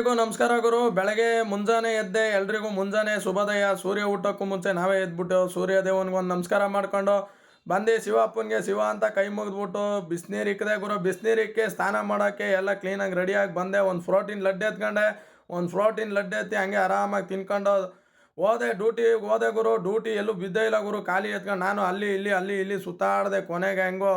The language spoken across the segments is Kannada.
ಎಲ್ರಿಗೂ ನಮಸ್ಕಾರ ಗುರು. ಬೆಳಗ್ಗೆ ಮುಂಜಾನೆ ಎದ್ದೆ, ಎಲ್ರಿಗೂ ಮುಂಜಾನೆ ಶುಭೋದಯ. ಸೂರ್ಯ ಊಟಕ್ಕೂ ಮುಂಚೆ ನಾವೇ ಎದ್ಬಿಟ್ಟು ಸೂರ್ಯ ದೇವನಿಗೊಂದು ನಮಸ್ಕಾರ ಮಾಡ್ಕೊಂಡು ಬಂದು ಶಿವಪ್ಪನಿಗೆ ಶಿವ ಅಂತ ಕೈ ಮುಗಿದ್ಬಿಟ್ಟು ಬಿಸಿನೀರು ಇಕ್ಕದೆ ಗುರು. ಬಿಸಿನೀರಿಕ್ಕಿ ಸ್ನಾನ ಮಾಡೋಕ್ಕೆ ಎಲ್ಲ ಕ್ಲೀನಾಗಿ ರೆಡಿಯಾಗಿ ಬಂದೆ. ಒಂದು ಪ್ರೋಟೀನ್ ಲಡ್ಡು ಎತ್ಕೊಂಡೆ, ಒಂದು ಪ್ರೋಟೀನ್ ಲಡ್ಡು ಎತ್ತಿ ಹಂಗೆ ಆರಾಮಾಗಿ ತಿನ್ಕೊಂಡು ಡ್ಯೂಟಿಗೆ ಹೋದೆ ಗುರು. ಡ್ಯೂಟಿ ಎಲ್ಲೂ ಬಿದ್ದೇ ಇಲ್ಲ ಗುರು, ಖಾಲಿ ಎತ್ಕೊಂಡು ನಾನು ಅಲ್ಲಿ ಇಲ್ಲಿ ಸುತ್ತಾಡಿದೆ. ಕೊನೆಗೆ ಹೆಂಗೋ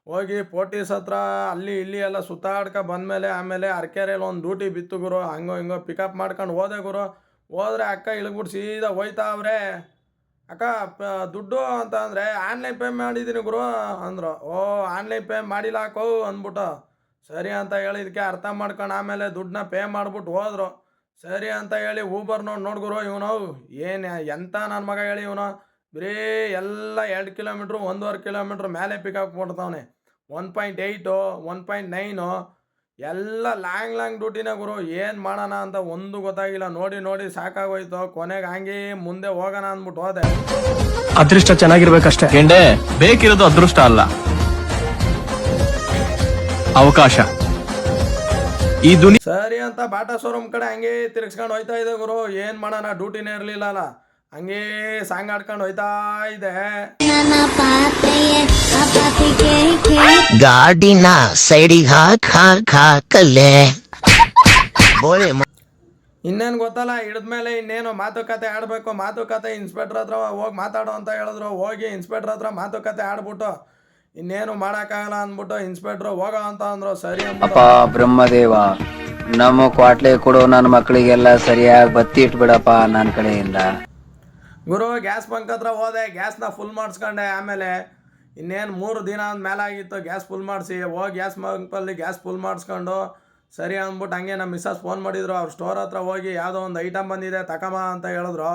ಹೋಗಿ ಪೋಟೀಸ್ ಹತ್ರ ಅಲ್ಲಿ ಇಲ್ಲಿ ಎಲ್ಲ ಸುತ್ತಾಡ್ಕೊ ಬಂದಮೇಲೆ ಆಮೇಲೆ ಅರಕೆರೆಯಲ್ಲಿ ಒಂದು ಡ್ಯೂಟಿ ಬಿತ್ತು ಗುರು. ಹಂಗೋ ಹಿಂಗೋ ಪಿಕಪ್ ಮಾಡ್ಕೊಂಡು ಹೋದೆ ಗುರು. ಹೋದ್ರೆ ಅಕ್ಕ ಇಳಿದ್ಬಿಟ್ಟು ಸೀದಾ ಹೋಯ್ತಾವ್ರೆ. ಅಕ್ಕ ದುಡ್ಡು ಅಂತ ಅಂದರೆ ಆನ್ಲೈನ್ ಪೇ ಮಾಡಿದ್ದೀನಿ ಗುರು ಅಂದರು. ಆನ್ಲೈನ್ ಪೇ ಮಾಡಿಲ್ಲ ಹಾಕೋ ಅಂದ್ಬಿಟ್ಟು ಸರಿ ಅಂತ ಹೇಳಿದಕ್ಕೆ ಅರ್ಥ ಮಾಡ್ಕೊಂಡು ಆಮೇಲೆ ದುಡ್ಡನ್ನ ಪೇ ಮಾಡಿಬಿಟ್ಟು ಹೋದ್ರು. ಸರಿ ಅಂತ ಹೇಳಿ ಊಬರ್ ನೋಡಿ ಗುರು, ಇವನು ಏನು ಎಂಥ ನನ್ನ ಮಗ ಹೇಳಿ ಇವನು ಬರೀ ಎಲ್ಲ 2 ಕಿಲೋಮೀಟ್ರು 1.5 ಕಿಲೋಮೀಟ್ರ್ ಮೇಲೆ ಪಿಕಪ್ ಕೊಡ್ತಾವನೆ. 1.8 1.9 ಎಲ್ಲ ಲಾಂಗ್ ಡ್ಯೂಟಿನೇ ಗುರು. ಏನು ಮಾಡೋಣ ಅಂತ ಒಂದು ಗೊತ್ತಾಗಿಲ್ಲ. ನೋಡಿ ಸಾಕಾಗೋಯ್ತು. ಕೊನೆಗೆ ಹಂಗೆ ಮುಂದೆ ಹೋಗೋಣ ಅಂದ್ಬಿಟ್ಟು ಹೋದೆ. ಅದೃಷ್ಟ ಚೆನ್ನಾಗಿರ್ಬೇಕಷ್ಟೇ ಗೆಂಡೆ, ಬೇಕಿರೋದು ಅದೃಷ್ಟ ಅಲ್ಲ, ಅವಕಾಶ. ಈ ದುನಿಯಾ ಸರಿ ಅಂತ ಬಾಟಾ ಶೋರೂಮ್ ಕಡೆ ಹಂಗೆ ತಿರ್ಗಿಸ್ಕೊಂಡು ಹೋಯ್ತಾ ಇದೆ ಗುರು. ಏನು ಮಾಡೋಣ, ಡ್ಯೂಟಿನೇ ಇರಲಿಲ್ಲ. ಹಂಗೇ ಸಾಂಗ್ ಆಡ್ಕೊಂಡು ಹೋಯ್ತಾ ಇದೆ. ಗಾಡಿನ ಸೈಡಿಗೆ ಹಾಕಲ್ಲೇ ಇನ್ನೇನು ಗೊತ್ತಲ್ಲ, ಹಿಡಿದ್ಮೇಲೆ ಇನ್ನೇನು ಮಾತುಕತೆ ಆಡಬೇಕು. ಮಾತುಕತೆ ಇನ್ಸ್ಪೆಕ್ಟ್ರ್ ಹತ್ರ ಹೋಗಿ ಮಾತಾಡೋ ಅಂತ ಹೇಳಿದ್ರು. ಹೋಗಿ ಇನ್ಸ್ಪೆಕ್ಟ್ರ್ ಹತ್ರ ಮಾತುಕತೆ ಆಡ್ಬಿಟ್ಟು ಇನ್ನೇನು ಮಾಡೋಕ್ಕಾಗಲ್ಲ ಅಂದ್ಬಿಟ್ಟು ಇನ್ಸ್ಪೆಕ್ಟ್ರು ಹೋಗೋ ಅಂತ ಅಂದರು. ಸರಿ ಅಪ್ಪ ಬ್ರಹ್ಮದೇವ, ನಮ್ಮ ಕ್ವಾಟ್ಲೆ ಕೊಡು, ನನ್ನ ಮಕ್ಕಳಿಗೆಲ್ಲ ಸರಿಯಾಗಿ ಬತ್ತಿ ಇಟ್ಬಿಡಪ್ಪ ನನ್ನ ಕಡೆಯಿಂದ. ಗುರು ಗ್ಯಾಸ್ ಬಂಕ್ ಹತ್ರ ಹೋದೆ, ಗ್ಯಾಸ್ನ ಫುಲ್ ಮಾಡಿಸ್ಕೊಂಡೆ. ಆಮೇಲೆ ಇನ್ನೇನು 3 ದಿನ ಮೇಲೆ ಆಗಿತ್ತು ಗ್ಯಾಸ್ ಫುಲ್ ಮಾಡಿಸಿ. ಹೋಗಿ ಗ್ಯಾಸ್ ಬಂಕಲ್ಲಿ ಗ್ಯಾಸ್ ಫುಲ್ ಮಾಡಿಸ್ಕೊಂಡು ಸರಿ ಅಂದ್ಬಿಟ್ಟು ಹಂಗೆ ನಮ್ಮ ಮಿಸ್ಸಸ್ ಫೋನ್ ಮಾಡಿದ್ರು. ಅವ್ರ ಸ್ಟೋರ್ ಹತ್ರ ಹೋಗಿ ಯಾವುದೋ ಒಂದು ಐಟಮ್ ಬಂದಿದೆ ತಕಮ ಅಂತ ಹೇಳಿದ್ರು.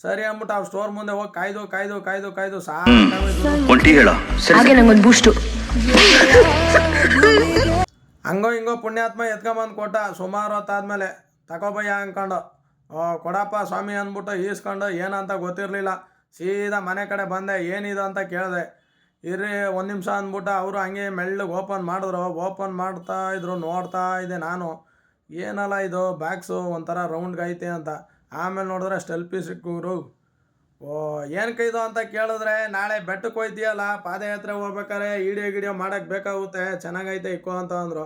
ಸರಿ ಅಂದ್ಬಿಟ್ಟು ಅವ್ರ ಸ್ಟೋರ್ ಮುಂದೆ ಹೋಗಿ ಕಾಯ್ದು ಹಂಗೋ ಹಿಂಗೋ ಪುಣ್ಯಾತ್ಮ ಎತ್ಕೊಂಬಂದು ಕೊಟ್ಟ. ಸುಮಾರು ಹೊತ್ತಾದ್ಮೇಲೆ ತಗೋಬಯ್ಯ ಅಂದ್ಕೊಂಡು ಕೊಡಪ್ಪ ಸ್ವಾಮಿ ಅಂದ್ಬಿಟ್ಟು ಈಸ್ಕೊಂಡು ಏನಂತ ಗೊತ್ತಿರಲಿಲ್ಲ. ಸೀದಾ ಮನೆ ಕಡೆ ಬಂದೆ. ಏನಿದು ಅಂತ ಕೇಳಿದೆ. ಇರ್ರಿ 1 ನಿಮಿಷ ಅಂದ್ಬಿಟ್ಟು ಅವರು ಹಂಗೆ ಮೆಳ್ಳಗೆ ಓಪನ್ ಮಾಡಿದ್ರು. ಓಪನ್ ಮಾಡ್ತಾಯಿದ್ರು. ನೋಡ್ತಾ ಇದ್ದೆ ನಾನು, ಏನಲ್ಲ ಇದು ಬ್ಯಾಗ್ಸು ಒಂಥರ ರೌಂಡ್ಗೈತೆ ಅಂತ. ಆಮೇಲೆ ನೋಡಿದ್ರೆ ಸ್ಟೆಲ್ಪಿ ಸಿಕ್ಕರು. ಏನಕ್ಕೆ ಇದು ಅಂತ ಕೇಳಿದ್ರೆ, ನಾಳೆ ಬೆಟ್ಟಕ್ಕೆ ಹೋಯ್ತೀಯಲ್ಲ, ಪಾದಯಾತ್ರೆ ಹೋಗ್ಬೇಕಾರೆ ವಿಡಿಯೋ ಮಾಡೋಕ್ಕೆ ಬೇಕಾಗುತ್ತೆ, ಚೆನ್ನಾಗೈತೆ ಇಕ್ಕೋ ಅಂತ ಅಂದರು.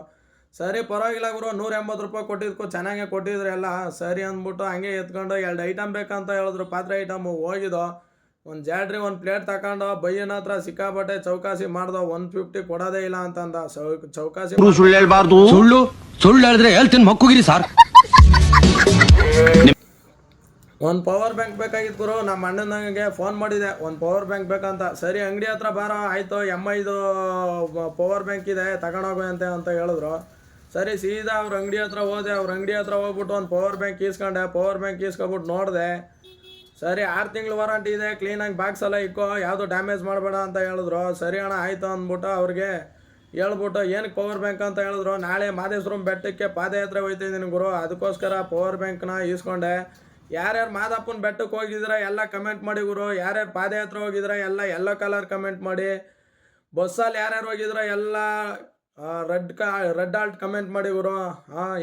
ಸರಿ ಪರವಾಗಿಲ್ಲ ಗುರು, 180 ರೂಪಾಯಿ ಕೊಟ್ಟಿದ್ದಕ್ಕೂ ಚೆನ್ನಾಗೇ ಕೊಟ್ಟಿದ್ರು ಎಲ್ಲ. ಸರಿ ಅಂದ್ಬಿಟ್ಟು ಹಂಗೆ ಎತ್ಕೊಂಡು 2 ಐಟಮ್ ಬೇಕಂತ ಹೇಳಿದ್ರು. ಪಾತ್ರೆ ಐಟಮು ಹೋಗಿದ್ದೋ. ಒಂದು ಜಾಡ್ರಿ 1 ಪ್ಲೇಟ್ ತಗೊಂಡು ಬೈಯನ ಹತ್ರ ಸಿಕ್ಕಾಬಟ್ಟೆ ಚೌಕಾಸಿ ಮಾಡ್ದೋ. 150 ಕೊಡೋದೇ ಇಲ್ಲ ಅಂತಂದ. ಚೌಕಾಸಿ ಸುಳ್ಳು ಹೇಳ್ಬಾರ್ದು. ಸುಳ್ಳು ಹೇಳಿದ್ರೆ ಹೇಳ್ತೀನಿ ಮಕ್ಕುಗಿರಿ ಸಾರ್. ಒಂದು ಪವರ್ ಬ್ಯಾಂಕ್ ಬೇಕಾಗಿತ್ತು ಗುರು. ನಮ್ಮ ಅಣ್ಣನಿಗೆ ಫೋನ್ ಮಾಡಿದೆ, ಒಂದು ಪವರ್ ಬ್ಯಾಂಕ್ ಬೇಕಂತ. ಸರಿ ಅಂಗಡಿ ಹತ್ರ ಬಾರೋ, ಆಯಿತು MIದು ಪವರ್ ಬ್ಯಾಂಕ್ ಇದೆ ತಗೊಂಡೋಗುವಂತೆ ಅಂತ ಹೇಳಿದ್ರು. ಸರಿ ಸೀದಾ ಅವ್ರ ಅಂಗಡಿ ಹತ್ರ ಹೋದೆ. ಅವ್ರ ಅಂಗಡಿ ಹತ್ರ ಹೋಗ್ಬಿಟ್ಟು ಒಂದು ಪವರ್ ಬ್ಯಾಂಕ್ ಈಸ್ಕೊಂಡೆ. ಪವರ್ ಬ್ಯಾಂಕ್ ಈಸ್ಕೊಬಿಟ್ಟು ನೋಡಿದೆ. ಸರಿ 6 ತಿಂಗಳು ವಾರಂಟಿ ಇದೆ, ಕ್ಲೀನಾಗಿ ಬಾಕ್ಸ್ ಎಲ್ಲ ಇಕ್ಕೋ, ಯಾವುದು ಡ್ಯಾಮೇಜ್ ಮಾಡಬೇಡ ಅಂತ ಹೇಳಿದ್ರು. ಸರಿ ಅಣ್ಣ ಆಯಿತು ಅಂದ್ಬಿಟ್ಟು ಅವ್ರಿಗೆ ಹೇಳ್ಬಿಟ್ಟು ಏನಕ್ಕೆ ಪವರ್ ಬ್ಯಾಂಕ್ ಅಂತ ಹೇಳಿದ್ರು. ನಾಳೆ ಮಾದೇಶ್ವರಂ ಬೆಟ್ಟಕ್ಕೆ ಪಾದಯಾತ್ರೆ ಹೋಗ್ತಿದ್ದೀನಿ ಗುರು, ಅದಕ್ಕೋಸ್ಕರ ಪವರ್ ಬ್ಯಾಂಕ್ನ ಈಸ್ಕೊಂಡೆ. ಯಾರ್ಯಾರು ಮಾದಪ್ಪನ ಬೆಟ್ಟಕ್ಕೆ ಹೋಗಿದ್ರೆ ಎಲ್ಲ ಕಮೆಂಟ್ ಮಾಡಿ ಗುರು. ಯಾರ್ಯಾರು ಪಾದಯಾತ್ರೆ ಹೋಗಿದ್ರೆ ಎಲ್ಲ ಯೆಲ್ಲೋ ಕಲರ್ ಕಮೆಂಟ್ ಮಾಡಿ. ಬಸ್ಸಲ್ಲಿ ಯಾರ್ಯಾರು ಹೋಗಿದ್ರೆ ಎಲ್ಲ ರೆಡ್ ಆಲ್ಟ್ ಕಮೆಂಟ್ ಮಾಡಿ ಗುರು.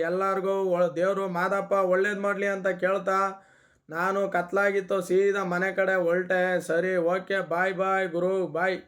ಎಲ್ಲರಿಗೂ ದೇವರು ಮಾದಪ್ಪ ಒಳ್ಳೇದು ಮಾಡಲಿ ಅಂತ ಕೇಳ್ತಾ ನಾನು ಕತ್ಲಾಗಿತ್ತು ಸೀದಾ ಮನೆ ಕಡೆ ಹೊರಟೆ. ಸರಿ ಓಕೆ, ಬಾಯ್ ಗುರು, ಬಾಯ್.